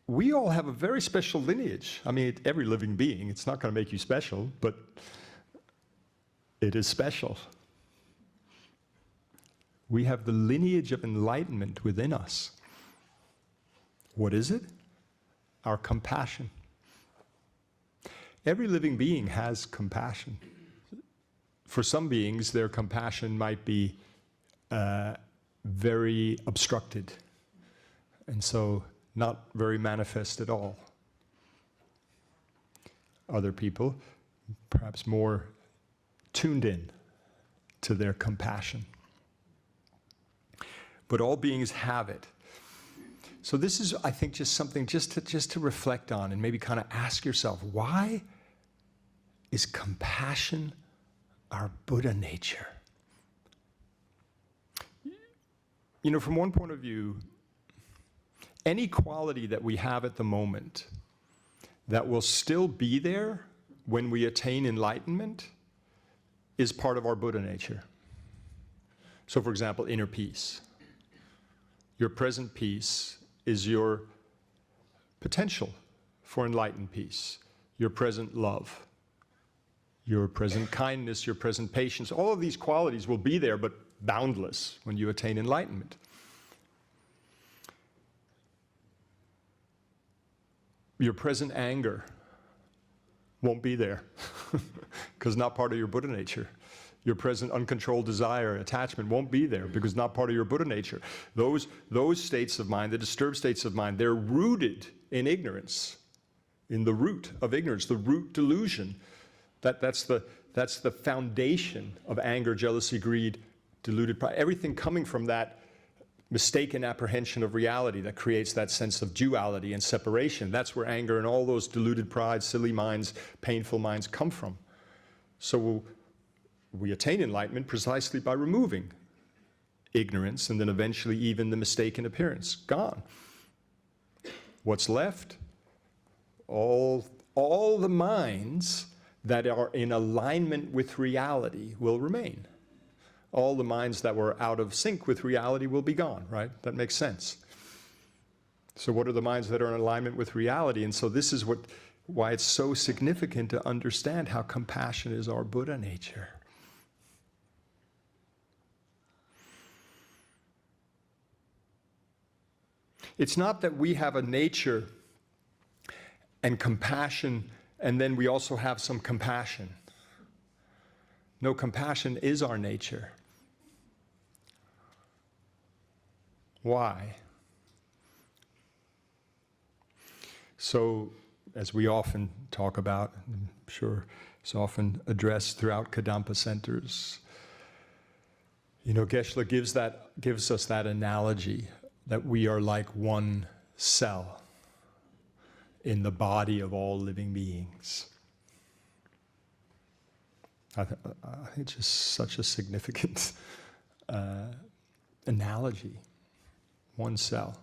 we all have a very special lineage. I mean, every living being, it's not going to make you special, but it is special. We have the lineage of enlightenment within us. What is it? Our compassion. Every living being has compassion. For some beings, their compassion might be very obstructed, and so not very manifest at all. Other people, perhaps more tuned in to their compassion. But all beings have it. So this is, I think, just something just to reflect on and maybe kind of ask yourself, why is compassion our Buddha nature? You know, from one point of view, any quality that we have at the moment that will still be there when we attain enlightenment is part of our Buddha nature. So, for example, inner peace. Your present peace is your potential for enlightened peace. Your present love, your present kindness, your present patience, all of these qualities will be there, but boundless when you attain enlightenment. Your present anger won't be there because not part of your Buddha nature. Your present uncontrolled desire, attachment won't be there because not part of your Buddha nature. Those states of mind, the disturbed states of mind, they're rooted in ignorance, in the root of ignorance, the root delusion. That's the foundation of anger, jealousy, greed, deluded pride. Everything coming from that mistaken apprehension of reality that creates that sense of duality and separation. That's where anger and all those deluded pride, silly minds, painful minds come from. So we attain enlightenment precisely by removing ignorance and then eventually even the mistaken appearance. Gone. What's left? All the minds that are in alignment with reality will remain. All the minds that were out of sync with reality will be gone, right? That makes sense. So what are the minds that are in alignment with reality? And so this is why it's so significant to understand how compassion is our Buddha nature. It's not that we have a nature and compassion, and then we also have some compassion. No, compassion is our nature. Why? So, as we often talk about, I'm sure it's often addressed throughout Kadampa centers, you know, Geshe gives us that analogy that we are like one cell in the body of all living beings. I think it's just such a significant analogy. One cell.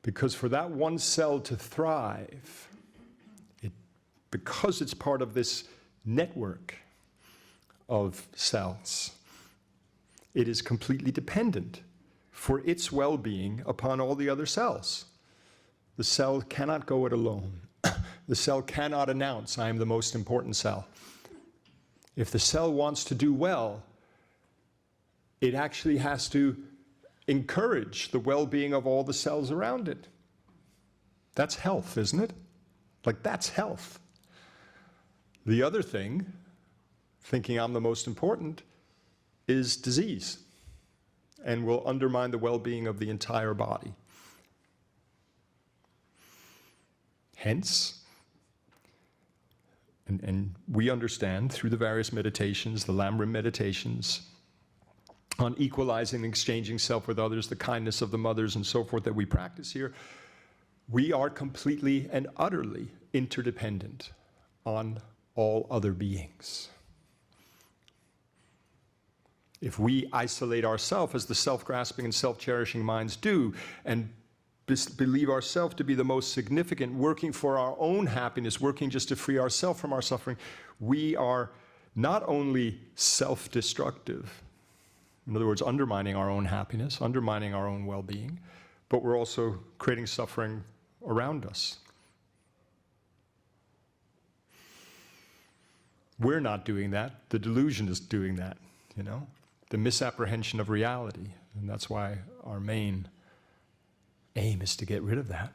Because for that one cell to thrive, because it's part of this network of cells, it is completely dependent for its well-being upon all the other cells. The cell cannot go it alone. The cell cannot announce, I am the most important cell. If the cell wants to do well, it actually has to encourage the well-being of all the cells around it. That's health, isn't it? Like, that's health. The other thing, thinking I'm the most important, is disease, and will undermine the well-being of the entire body. Hence, and we understand through the various meditations, the Lamrim meditations, on equalizing and exchanging self with others, the kindness of the mothers and so forth that we practice here, we are completely and utterly interdependent on all other beings. If we isolate ourselves as the self-grasping and self-cherishing minds do, and believe ourselves to be the most significant, working for our own happiness, working just to free ourselves from our suffering, we are not only self-destructive, in other words, undermining our own happiness, undermining our own well-being, but we're also creating suffering around us. We're not doing that. The delusion is doing that, you know? The misapprehension of reality. And that's why our main aim is to get rid of that.